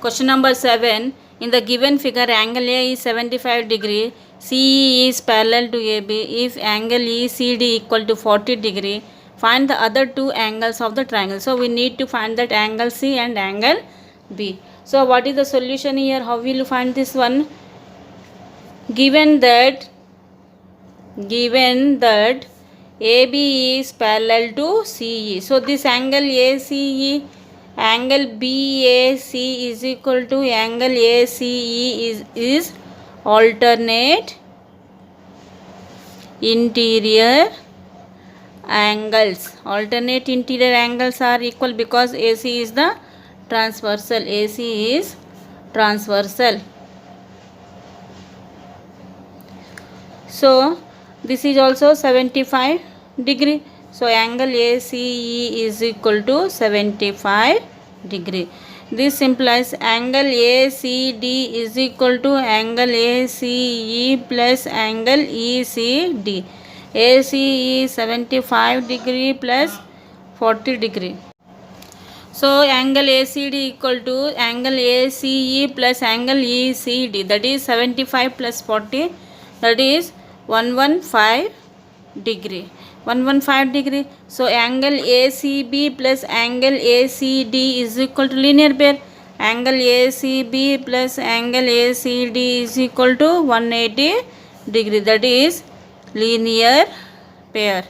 Question number 7. In the given figure, angle A is 75 degree. CE is parallel to AB. If angle ECD equal to 40 degree, find the other two angles of the triangle. So we need to find that angle C and angle B. So what is the solution here? How will you find this one? Given that AB is parallel to CE. So this angle ACE, angle BAC is equal to angle ACE is alternate interior angles. Alternate interior angles are equal because AC is the transversal. AC is transversal. So this is also 75 degree. So angle ACE is equal to 75 degree. This implies angle ACD is equal to angle ACE plus angle ECD. AC is 75 degree plus 40 degree. So angle ACD equal to angle ACE plus angle ECD, that is 75 plus 40, that is 115 degree. 115 degree. So angle ACB plus angle ACD is equal to linear pair. Angle ACB plus angle ACD is equal to 180 degree, that is linear pair.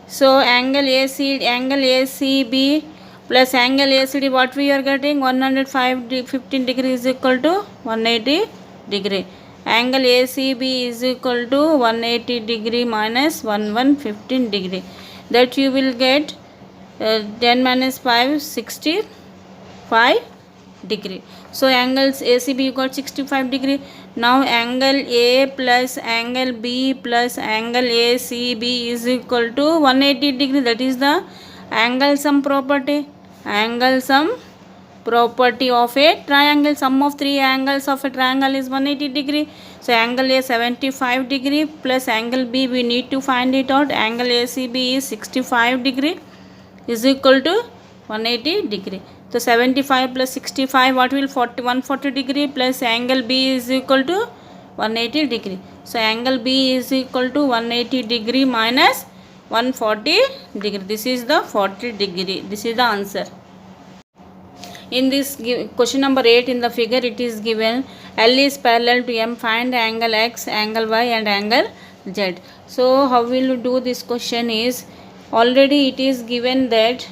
So angle ACB plus angle ACD, what we are getting? 115 degree is equal to 180 degree. Angle ACB is equal to 180 degree minus 115 degree. That you will get 10 minus 5, 65 degree. So angles ACB you got 65 degree. Now angle A plus angle B plus angle ACB is equal to 180 degree. That is the angle sum property. Angle sum property of a triangle. Sum of three angles of a triangle is 180 degree. So angle A 75 degree plus angle B, we need to find it out. Angle ACB is 65 degree is equal to 180 degree. So 75 plus 65, what will 140 degree plus angle B is equal to 180 degree. So angle B is equal to 180 degree minus 140 degree. This is the 40 degree. This is the answer. In this question number 8, in the figure it is given L is parallel to M. Find angle X, angle Y and angle Z. So how will you do this question is, already it is given that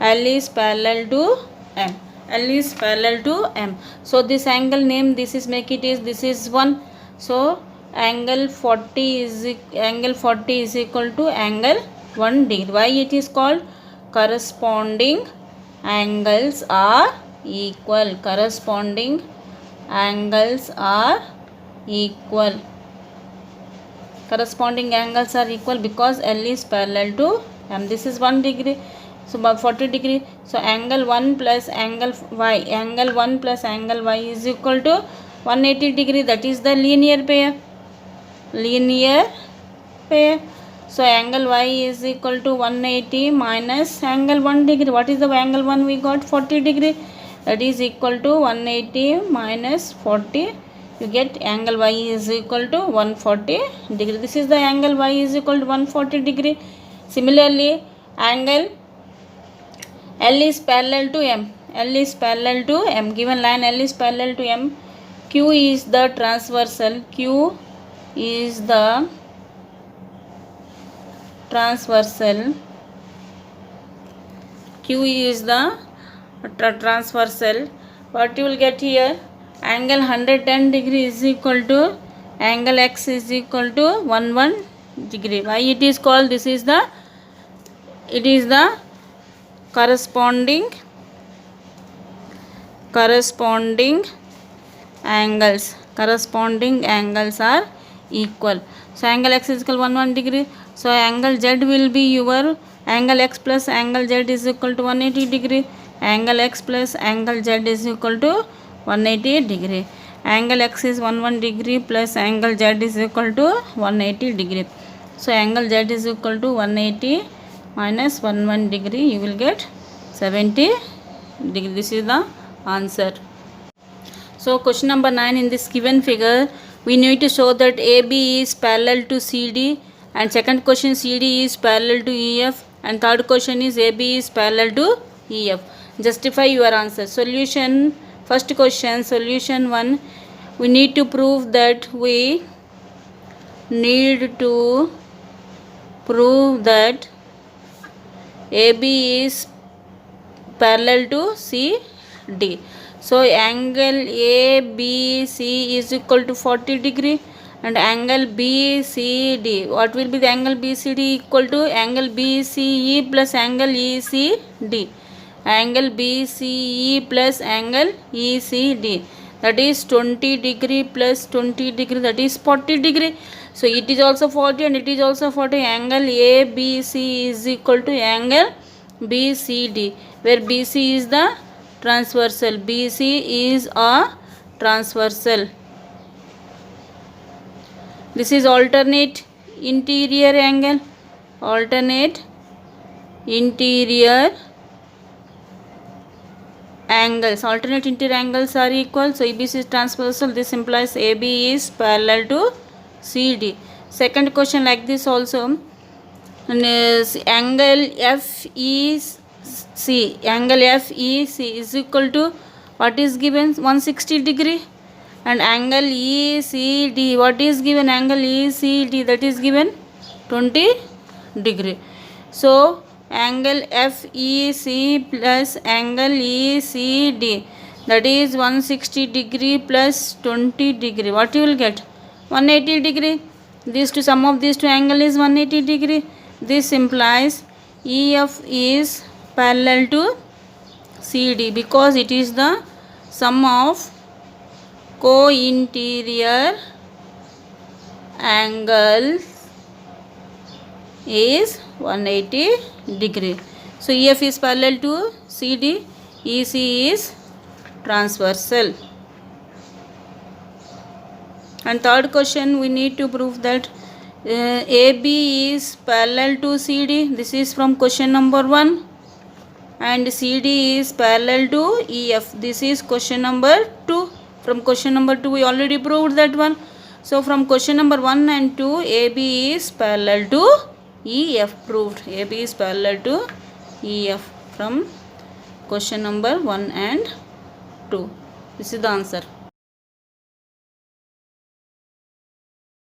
L is parallel to M. L is parallel to M. So this angle name, this is 1. So angle 40 is equal to angle 1 degree. Why it is called? Corresponding angles are equal. Corresponding angles are equal. Corresponding angles are equal because L is parallel to M. This is 1 degree. So 40 degree. So angle 1 plus angle Y. Angle 1 plus angle Y is equal to 180 degree. That is the linear pair. Linear pair. So angle Y is equal to 180 minus angle 1 degree. What is the angle 1? We got 40 degree. That is equal to 180 minus 40. You get angle Y is equal to 140 degree. This is the angle Y is equal to 140 degree. Similarly, angle L is parallel to M. L is parallel to M. Given line L is parallel to M. Q is the transversal. Q is the transversal. Q is the transversal. What you will get here? Angle 110 degree is equal to angle X is equal to 11 degree. Why it is called? It is the corresponding angles. Corresponding angles are equal. So angle X is equal to 11 degree. So angle Z will be your angle X plus angle Z is equal to 180 degree. Angle X plus angle Z is equal to 180 degree. Angle X is 11 degree plus angle Z is equal to 180 degree. So angle Z is equal to 180 minus 11 degree. You will get 70 degree. This is the answer. So question number 9, in this given figure we need to show that AB is parallel to CD, and second question CD is parallel to EF, and third question is AB is parallel to EF. Justify your answer. Solution. First question, solution 1, we need to prove that AB is parallel to CD. So angle ABC is equal to 40 degree, and angle BCD, what will be the angle BCD? Equal to angle BCE plus angle ECD. Angle BCE plus angle ECD, that is 20 degree plus 20 degree, that is 40 degree. So it is also 40 and it is also 40. Angle ABC is equal to angle BCD, where BC is the transversal. BC is a transversal. This is alternate interior angle. Alternate interior angles. Alternate interior angles are equal. So ABC is transversal. This implies AB is parallel to CD. Second question like this also. Angle FEC. Angle FEC is equal to what is given? 160 degree. And angle ECD, what is given? Angle ECD, that is given 20 degree. So angle FEC plus angle ECD, that is 160 degree plus 20 degree. What you will get? 180 degree. These two, sum of these two angle is 180 degree. This implies EF is parallel to CD because it is the sum of co-interior angle is 180 degree. So EF is parallel to CD, EC is transversal. And third question, we need to prove that AB is parallel to CD. This is from question number 1. And CD is parallel to EF. This is question number 2. From question number 2 we already proved that one. So from question number 1 and 2, AB is parallel to EF. Proved. AB is parallel to EF from question number 1 and 2. This is the answer.